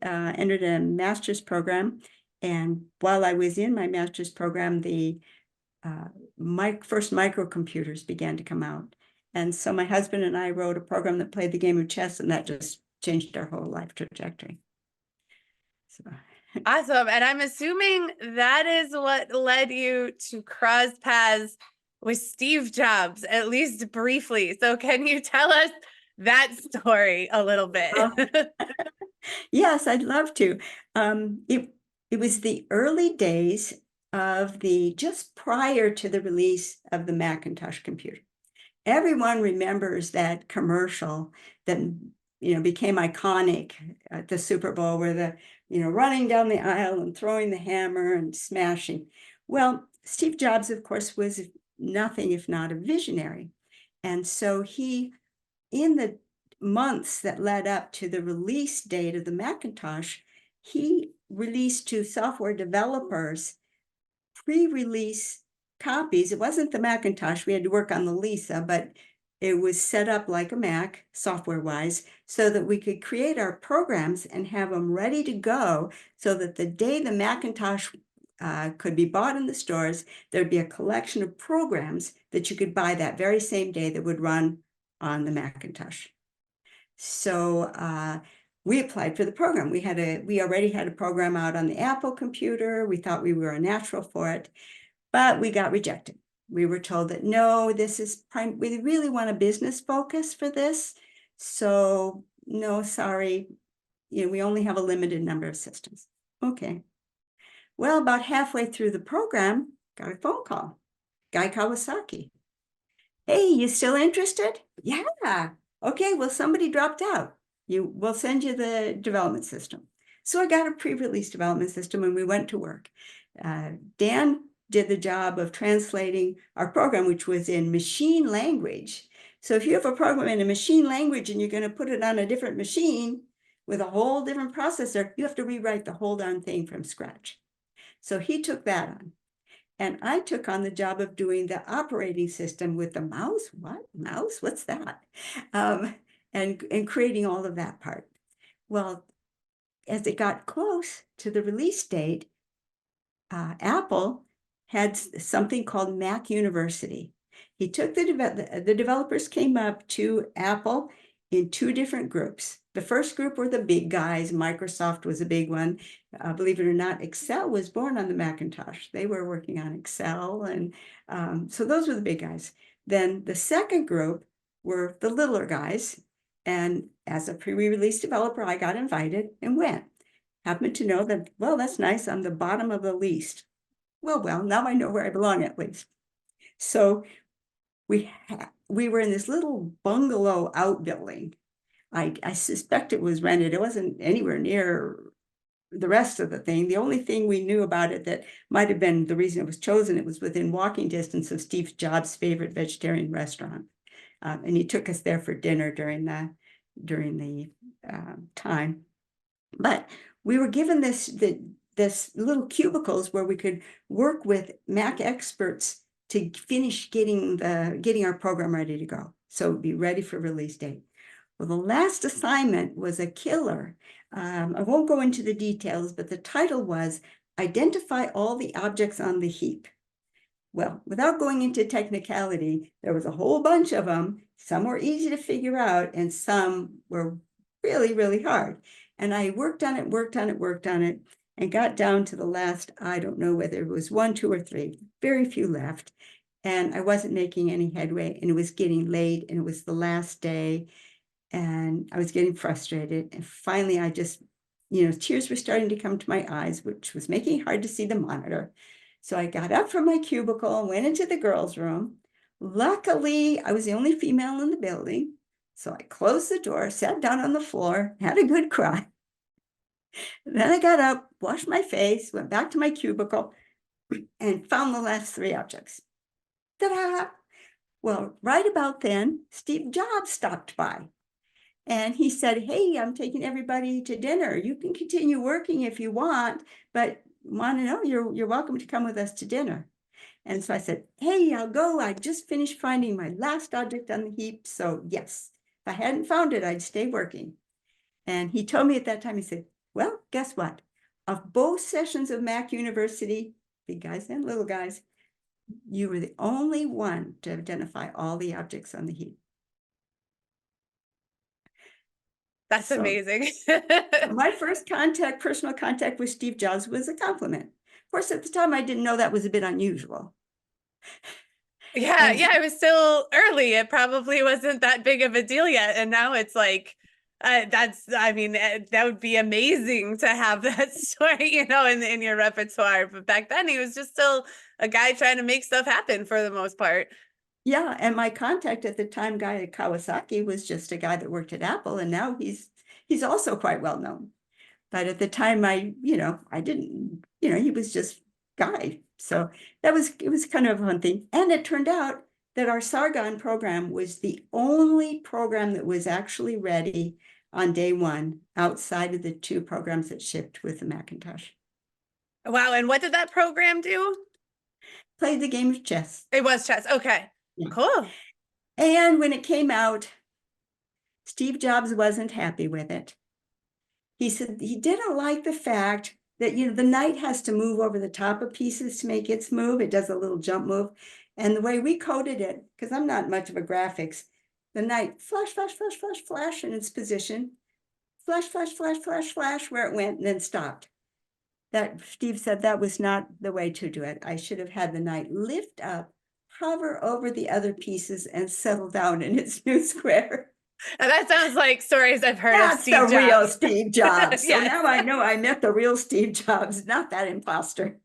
entered a master's program. And while I was in my master's program, the first microcomputers began to come out. And so my husband and I wrote a program that played the game of chess, and that just changed our whole life trajectory. So. Awesome. And I'm assuming that is what led you to cross paths with Steve Jobs, at least briefly. So can you tell us that story a little bit? Yes, I'd love to. It was the early days of just prior to the release of the Macintosh computer. Everyone remembers that commercial that became iconic at the Super Bowl, where the running down the aisle and throwing the hammer and smashing. Well, Steve Jobs, of course, was nothing if not a visionary. And so he, in the months that led up to the release date of the Macintosh, he released to software developers pre-release copies. It wasn't the Macintosh. We had to work on the Lisa, but it was set up like a Mac software-wise so that we could create our programs and have them ready to go so that the day the Macintosh could be bought in the stores, there'd be a collection of programs that you could buy that very same day that would run on the Macintosh. So we applied for the program. We already had a program out on the Apple computer. We thought we were a natural for it, but we got rejected. We were told that no, we really want a business focus for this. So no, sorry, we only have a limited number of systems. Okay. Well, about halfway through the program, got a phone call. Guy Kawasaki. Hey, you still interested? Yeah. Okay, well, somebody dropped out. We'll send you the development system. So I got a pre-release development system and we went to work. Dan did the job of translating our program, which was in machine language. So if you have a program in a machine language and you're going to put it on a different machine with a whole different processor, you have to rewrite the whole darn thing from scratch. So he took that on. And I took on the job of doing the operating system with the mouse. What? Mouse? What's that? And creating all of that part. Well, as it got close to the release date, Apple had something called Mac University. He took the developers came up to Apple in two different groups. The first group were the big guys. Microsoft was a big one. Believe it or not, Excel was born on the Macintosh. They were working on Excel. And so those were the big guys. Then the second group were the littler guys. And as a pre-release developer, I got invited and went. Happened to know that, well, that's nice. I'm the bottom of the list. Well, now I know where I belong at least. So we were in this little bungalow outbuilding. I suspect it was rented. It wasn't anywhere near the rest of the thing. The only thing we knew about it that might have been the reason it was chosen, it was within walking distance of Steve Jobs' favorite vegetarian restaurant. And he took us there for dinner during the time. But we were given this little cubicles where we could work with Mac experts to finish getting our program ready to go. So it'd be ready for release date. Well, the last assignment was a killer. I won't go into the details, but the title was Identify All the Objects on the Heap. Well, without going into technicality, there was a whole bunch of them. Some were easy to figure out, and some were really, really hard. And I worked on it, and got down to the last, I don't know whether it was 1, 2, or 3, very few left. And I wasn't making any headway, and it was getting late, and it was the last day, and I was getting frustrated. And finally, I just, tears were starting to come to my eyes, which was making it hard to see the monitor. So I got up from my cubicle and went into the girls' room. Luckily, I was the only female in the building. So I closed the door, sat down on the floor, had a good cry. Then I got up, washed my face, went back to my cubicle, and found the last 3 objects. Ta-da! Well, right about then, Steve Jobs stopped by. And he said, hey, I'm taking everybody to dinner. You can continue working if you want, but want to know, you're welcome to come with us to dinner. And so I said, hey, I'll go. I just finished finding my last object on the heap. So yes, if I hadn't found it, I'd stay working. And he told me at that time, he said, well, guess what? Of both sessions of Mac University, big guys and little guys, you were the only one to identify all the objects on the heap. That's So- amazing. My first personal contact with Steve Jobs was a compliment. Of course, at the time, I didn't know that was a bit unusual. Yeah, And- yeah, it was still early. It probably wasn't that big of a deal yet. And now it's like, that would be amazing to have that story, in your repertoire. But back then, he was just still a guy trying to make stuff happen for the most part. Yeah, and my contact at the time, guy at Kawasaki, was just a guy that worked at Apple, and now he's also quite well known. But at the time, I didn't, he was just guy. So it was kind of a fun thing. And it turned out that our Sargon program was the only program that was actually ready on day one outside of the 2 programs that shipped with the Macintosh. Wow. And what did that program do? Played the game of chess. It was chess. Okay. Yeah. Cool. And when it came out, Steve Jobs wasn't happy with it. He said he didn't like the fact that, the knight has to move over the top of pieces to make its move. It does a little jump move. And the way we coded it, because I'm not much of a graphics, the knight flash, flash, flash, flash, flash in its position, flash, flash, flash, flash, flash, where it went and then stopped. That Steve said that was not the way to do it. I should have had the knight lift up, hover over the other pieces, and settle down in its new square. And that sounds like stories I've heard of That's Steve the real Jobs. Steve Jobs. So Yes. now I know I met the real Steve Jobs, not that imposter.